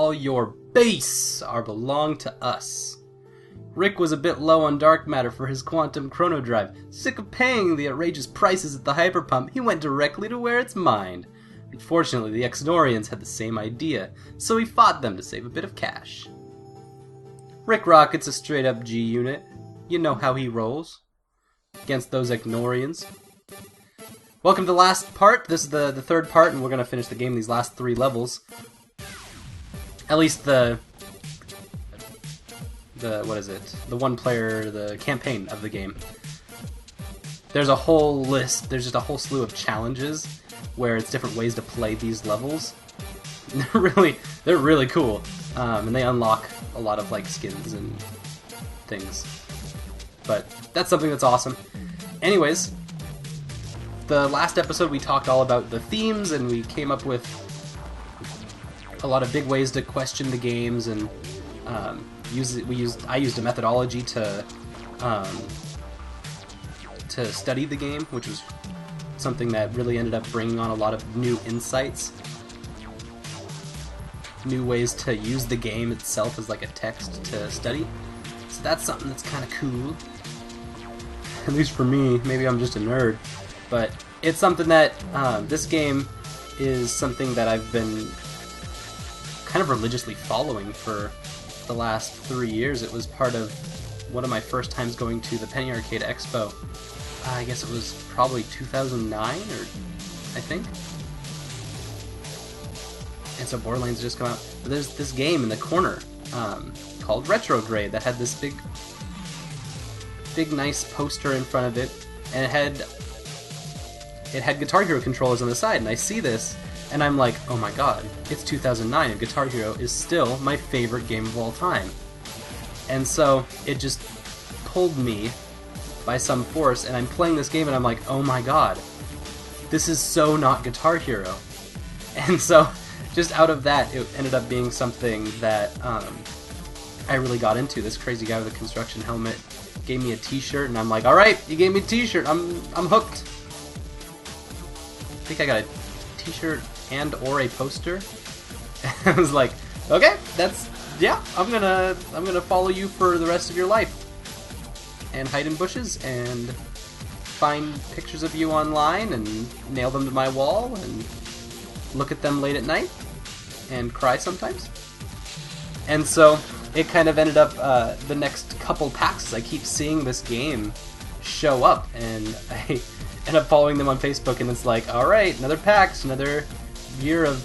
all your base are belong to us. Rick was a bit low on dark matter for his quantum chrono drive. Sick of paying the outrageous prices at the hyperpump, he went directly to where it's mined. Unfortunately, the Exnorians had the same idea, so he fought them to save a bit of cash. Rick Rocket's a straight-up G unit. You know how he rolls. Against those Exnorians. Welcome to the last part. This is the third part, and we're going to finish the game these last 3 levels. At least the what is it? The one player, the campaign of the game. There's a whole list, there's just a whole slew of challenges where it's different ways to play these levels. They're really cool. And they unlock a lot of like skins and things. But that's something that's awesome. Anyways, the last episode we talked all about the themes, and we came up with a lot of big ways to question the games, and I used a methodology to study the game, which was something that really ended up bringing on a lot of new insights, new ways to use the game itself as like a text to study. So that's something that's kind of cool. At least for me, maybe I'm just a nerd, but it's something that this game is something that I've been kind of religiously following for the last 3 years. It was part of one of my first times going to the Penny Arcade Expo. I guess it was probably 2009, or I think. And so Borderlands just come out. But there's this game in the corner called Retrograde that had this big nice poster in front of it, and it had Guitar Hero controllers on the side, and I see this, and I'm like, oh my god, it's 2009, and Guitar Hero is still my favorite game of all time. And so it just pulled me by some force, and I'm playing this game, and I'm like, oh my god, this is so not Guitar Hero. And so, just out of that, it ended up being something that I really got into. This crazy guy with a construction helmet gave me a t-shirt, and I'm like, alright, you gave me a t-shirt, I'm hooked. I think I got a t-shirt and or a poster. I was like, okay, I'm gonna follow you for the rest of your life, and hide in bushes and find pictures of you online and nail them to my wall and look at them late at night and cry sometimes. And so it kind of ended up the next couple packs, I keep seeing this game show up, and I end up following them on Facebook, and it's like, alright, another PAX, another year of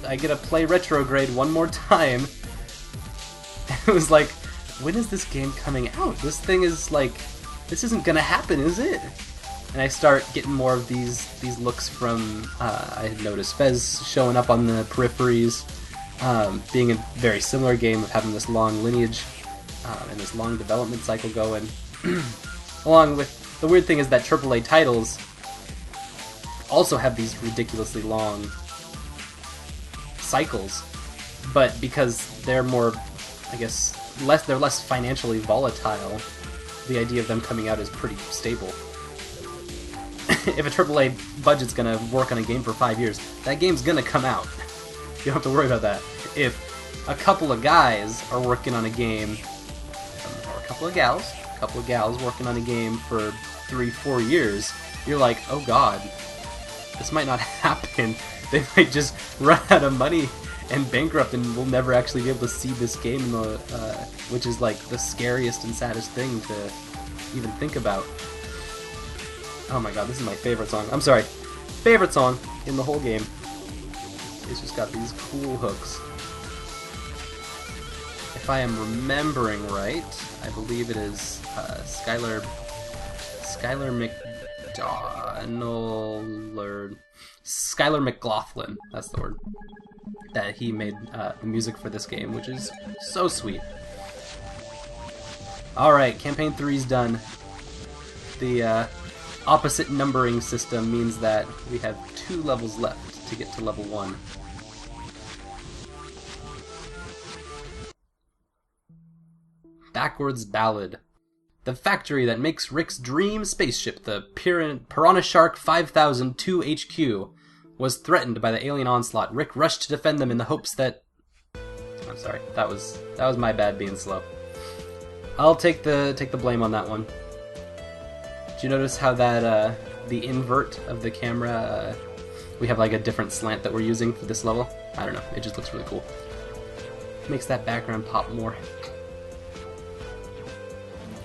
I get to play Retrograde one more time. It was like, when is this game coming out? This thing is like, this isn't gonna happen, is it? And I start getting more of these looks from, I had noticed Fez showing up on the peripheries, being a very similar game of having this long lineage and this long development cycle going. Along with, the weird thing is that AAA titles also have these ridiculously long cycles, but because they're more, I guess, they're less financially volatile, the idea of them coming out is pretty stable. If a AAA budget's gonna work on a game for 5 years, that game's gonna come out. You don't have to worry about that. If a couple of guys are working on a game, or a couple of gals working on a game for 3-4 years, you're like, oh god, this might not happen. They might just run out of money and bankrupt, and we'll never actually be able to see this game, which is like the scariest and saddest thing to even think about. Oh my god, this is my favorite song. I'm sorry, favorite song in the whole game. It's just got these cool hooks. If I am remembering right, I believe it is Skylar McLaughlin, that's the word, that he made the music for this game, which is so sweet. Alright, Campaign 3's done. The opposite numbering system means that we have 2 levels left to get to level 1. Backwards Ballad. The factory that makes Rick's dream spaceship, the Piranha Shark 5002 HQ, was threatened by the alien onslaught. Rick rushed to defend them in the hopes that I'm sorry. That was my bad being slow. I'll take the blame on that one. Did you notice how that the invert of the camera, we have like a different slant that we're using for this level? I don't know. It just looks really cool. Makes that background pop more.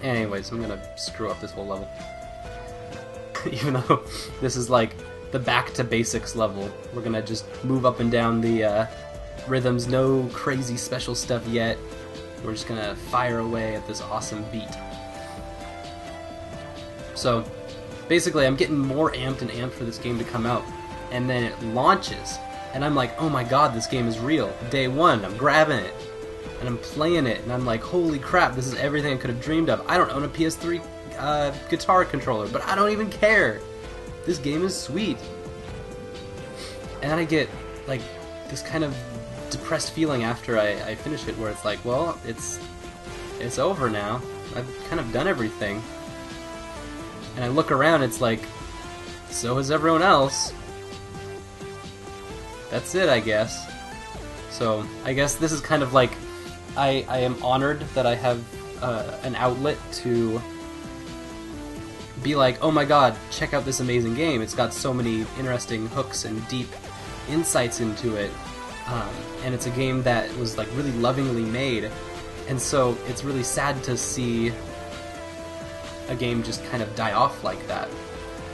Anyways, I'm gonna screw up this whole level. Even though this is like the back to basics level, we're gonna just move up and down the rhythms, no crazy special stuff yet. We're just gonna fire away at this awesome beat. So basically I'm getting more amped and amped for this game to come out, and then it launches and I'm like, oh my god, this game is real. Day one, I'm grabbing it and I'm playing it and I'm like, holy crap, this is everything I could have dreamed of. I don't own a PS3 guitar controller, but I don't even care. This game is sweet. And then I get like this kind of depressed feeling after I finish it, where it's like, well, it's over now. I've kind of done everything. And I look around, it's like, so has everyone else. That's it, I guess. So I guess this is kind of like, I am honored that I have an outlet to be like, oh my god, check out this amazing game. It's got so many interesting hooks and deep insights into it. And it's a game that was like really lovingly made. And so it's really sad to see a game just kind of die off like that.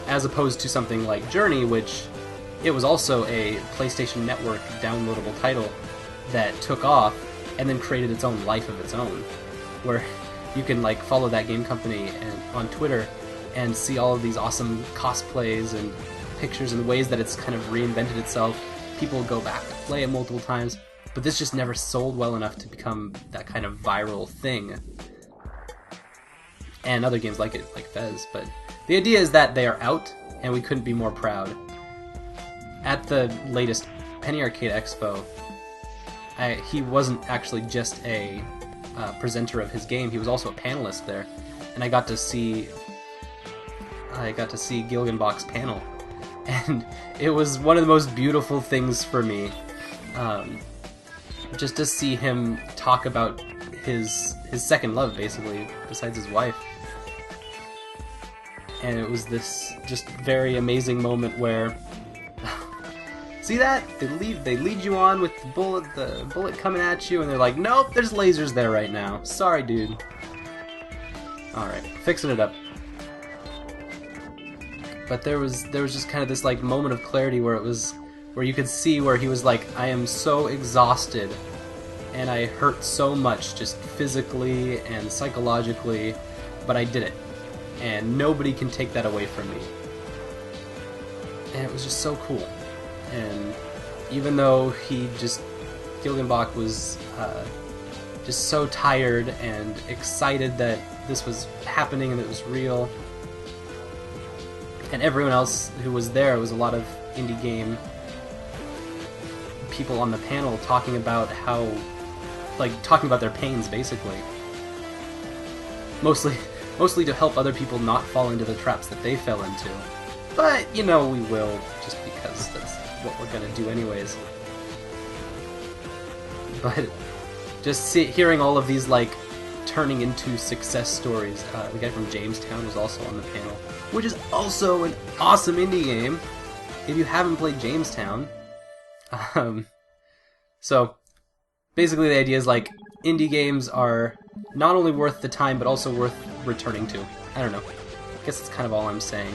As opposed to something like Journey, which it was also a PlayStation Network downloadable title that took off and then created its own life of its own, where you can like follow that game company and on Twitter and see all of these awesome cosplays and pictures and ways that it's kind of reinvented itself. People go back to play it multiple times, but this just never sold well enough to become that kind of viral thing. And other games like it, like Fez, but the idea is that they are out, and we couldn't be more proud. At the latest Penny Arcade Expo, he wasn't actually just a presenter of his game, he was also a panelist there, and I got to see Gilgenbach's panel, and it was one of the most beautiful things for me, just to see him talk about his second love, basically, besides his wife. And it was this just very amazing moment where, see that? They lead you on with the bullet coming at you, and they're like, nope, there's lasers there right now. Sorry, dude. Alright, fixing it up. But there was just kind of this like moment of clarity where you could see where he was like, I am so exhausted and I hurt so much just physically and psychologically, but I did it. And nobody can take that away from me. And it was just so cool. And even though Gilgenbach was just so tired and excited that this was happening and it was real, and everyone else who was there, was a lot of indie game people on the panel talking about talking about their pains, basically. Mostly to help other people not fall into the traps that they fell into. But, you know, we will, just because that's what we're gonna do anyways. But just hearing all of these, like, turning into success stories. The guy from Jamestown was also on the panel, which is also an awesome indie game, if you haven't played Jamestown. So, basically the idea is, like, indie games are not only worth the time, but also worth returning to. I don't know. I guess that's kind of all I'm saying.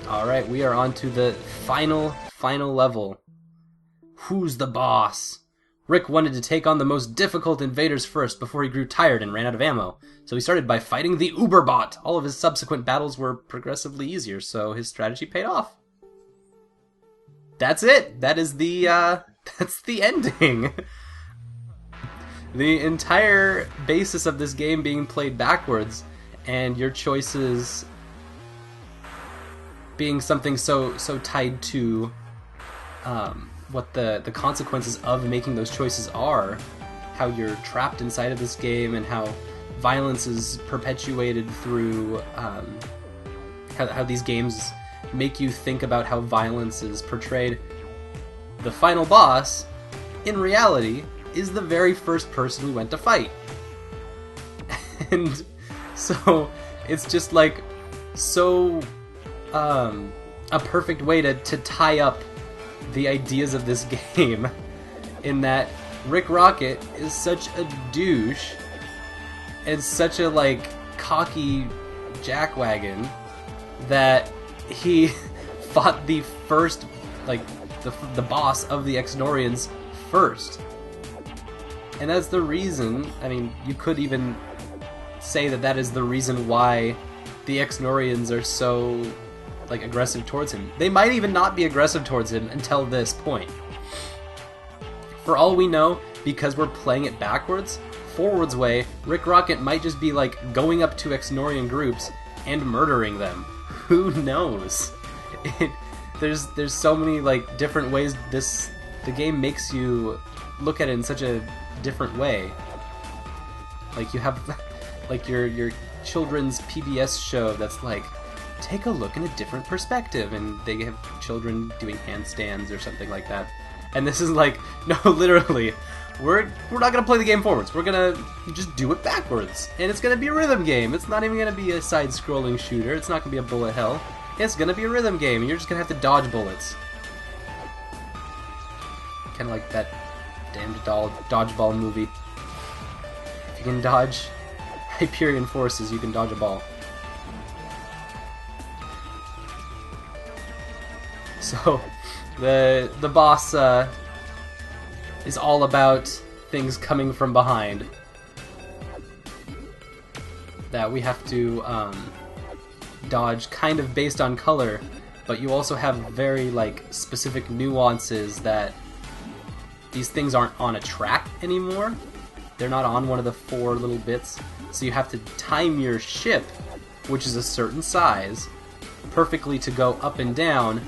Alright, we are on to the final level. Who's the boss? Rick wanted to take on the most difficult invaders first before he grew tired and ran out of ammo. So he started by fighting the Uberbot. All of his subsequent battles were progressively easier, so his strategy paid off. That's it. That is that's the ending. The entire basis of this game being played backwards, and your choices being something so tied to what the consequences of making those choices are, how you're trapped inside of this game, and how violence is perpetuated through how these games make you think about how violence is portrayed. The final boss, in reality, is the very first person we went to fight. And so it's just like so a perfect way to tie up the ideas of this game, in that Rick Rocket is such a douche and such a like cocky jackwagon that he fought the first, like the boss of the Exnorians first. And that's the reason, I mean, you could even say that that is the reason why the Exnorians are so like aggressive towards him. They might even not be aggressive towards him until this point. For all we know, because we're playing it backwards, forwards way, Rick Rocket might just be like going up to Exnorian groups and murdering them. Who knows? There's so many like different ways the game makes you look at it in such a different way. Like you have like your children's PBS show that's like, take a look in a different perspective, and they have children doing handstands or something like that. And this is like, no, literally, we're not gonna play the game forwards. We're gonna just do it backwards, and it's gonna be a rhythm game. It's not even gonna be a side-scrolling shooter. It's not gonna be a bullet hell. It's gonna be a rhythm game, and you're just gonna have to dodge bullets. Kind of like that damned dodgeball movie. If you can dodge Hyperion forces, you can dodge a ball. So, the boss is all about things coming from behind that we have to dodge, kind of based on color, but you also have very like specific nuances that these things aren't on a track anymore. They're not on one of the 4 little bits, so you have to time your ship, which is a certain size, perfectly to go up and down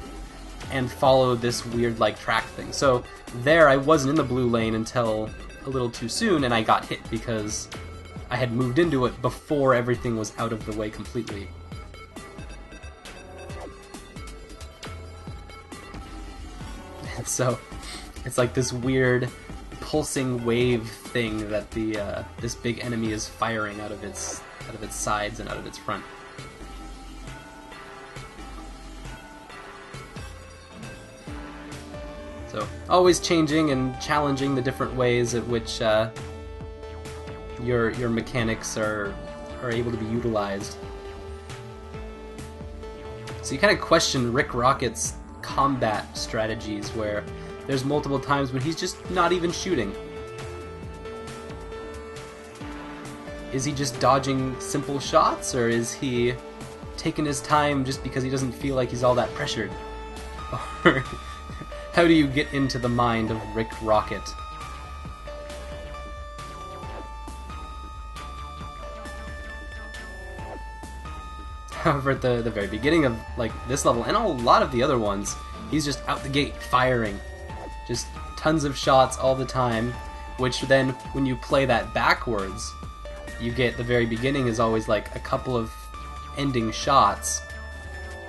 and follow this weird like track thing. So there I wasn't in the blue lane until a little too soon, and I got hit because I had moved into it before everything was out of the way completely. And so it's like this weird pulsing wave thing that the this big enemy is firing out of its sides and out of its front. So, always changing and challenging the different ways at which your mechanics are able to be utilized. So you kind of question Rick Rocket's combat strategies, where there's multiple times when he's just not even shooting. Is he just dodging simple shots, or is he taking his time just because he doesn't feel like he's all that pressured? Or how do you get into the mind of Rick Rocket? However, at the very beginning of like this level, and a lot of the other ones, he's just out the gate firing. Just tons of shots all the time, which then, when you play that backwards, you get the very beginning is always like a couple of ending shots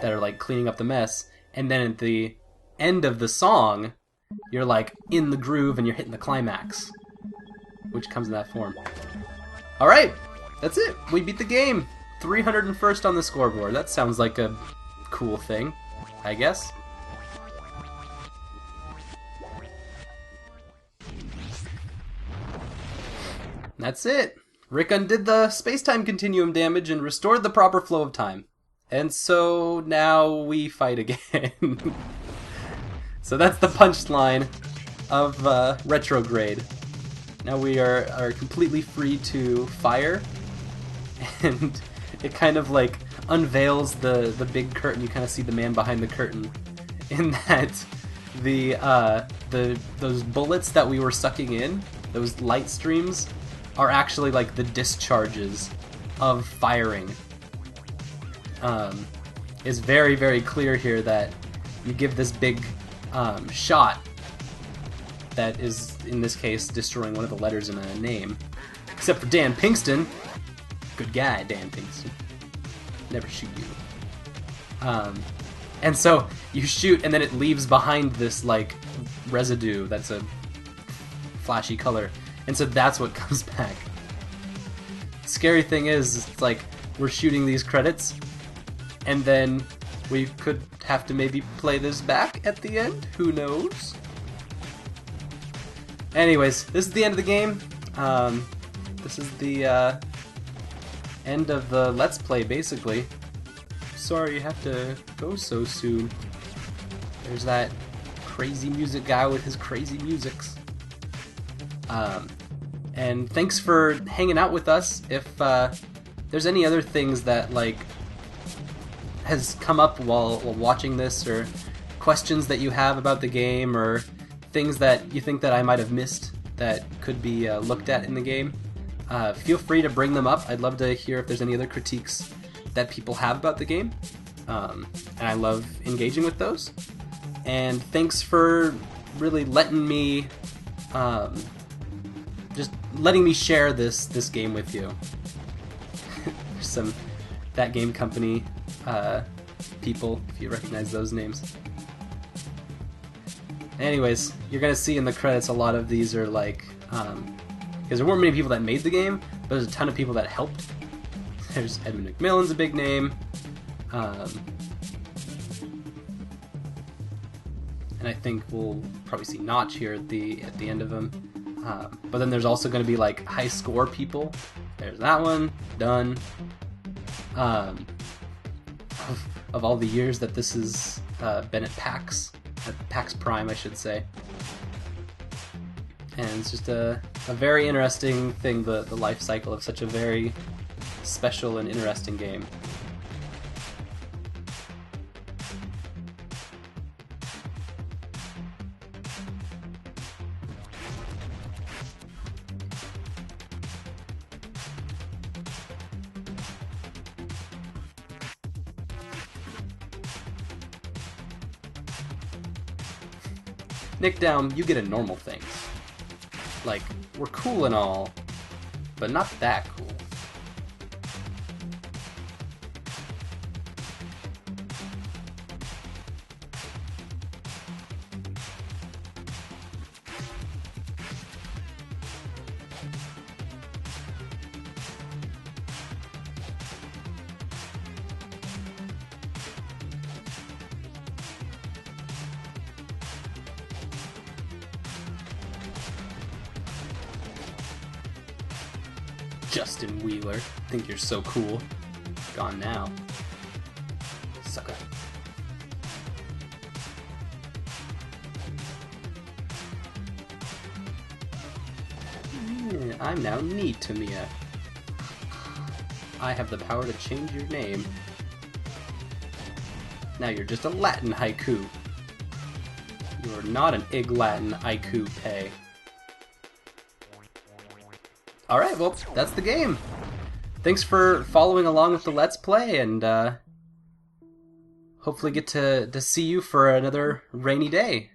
that are like cleaning up the mess, and then at the end of the song, you're like in the groove and you're hitting the climax, which comes in that form. Alright, that's it. We beat the game. 301st on the scoreboard. That sounds like a cool thing, I guess. That's it. Rick undid the space-time continuum damage and restored the proper flow of time. And so now we fight again. So that's the punchline of Retrograde. Now we are completely free to fire, and it kind of like unveils the big curtain. You kind of see the man behind the curtain, in that those bullets that we were sucking in, those light streams, are actually like the discharges of firing. It's very, very clear here that you give this big shot that is, in this case, destroying one of the letters in a name. Except for Dan Pinkston. Good guy, Dan Pinkston. Never shoot you. And so you shoot, and then it leaves behind this like residue that's a flashy color, and so that's what comes back. Scary thing is, it's like we're shooting these credits, and then we could have to maybe play this back at the end. Who knows? Anyways, this is the end of the game. This is the end of the Let's Play, basically. Sorry you have to go so soon. There's that crazy music guy with his crazy musics. And thanks for hanging out with us. If there's any other things that like has come up while watching this, or questions that you have about the game, or things that you think that I might have missed that could be looked at in the game, feel free to bring them up. I'd love to hear if there's any other critiques that people have about the game, and I love engaging with those. And thanks for really letting me just letting me share this game with you. There's some That Game Company people, if you recognize those names. Anyways, you're gonna see in the credits a lot of these are like, because there weren't many people that made the game, but there's a ton of people that helped. There's Edmund McMillan's a big name, and I think we'll probably see Notch here at the end of them. But then there's also going to be like high score people. There's that one done. Of all the years that this has been at PAX Prime, I should say. And it's just a very interesting thing, the life cycle of such a very special and interesting game. Nick Down, you get a normal thing. Like, we're cool and all, but not that cool. Justin Wheeler, think you're so cool. Gone now. Sucker. I'm now kniht. I have the power to change your name. Now you're just a Latin haiku. You are not an ig Latin haiku pay. Alright, well, that's the game. Thanks for following along with the Let's Play, and hopefully get to see you for another rainy day.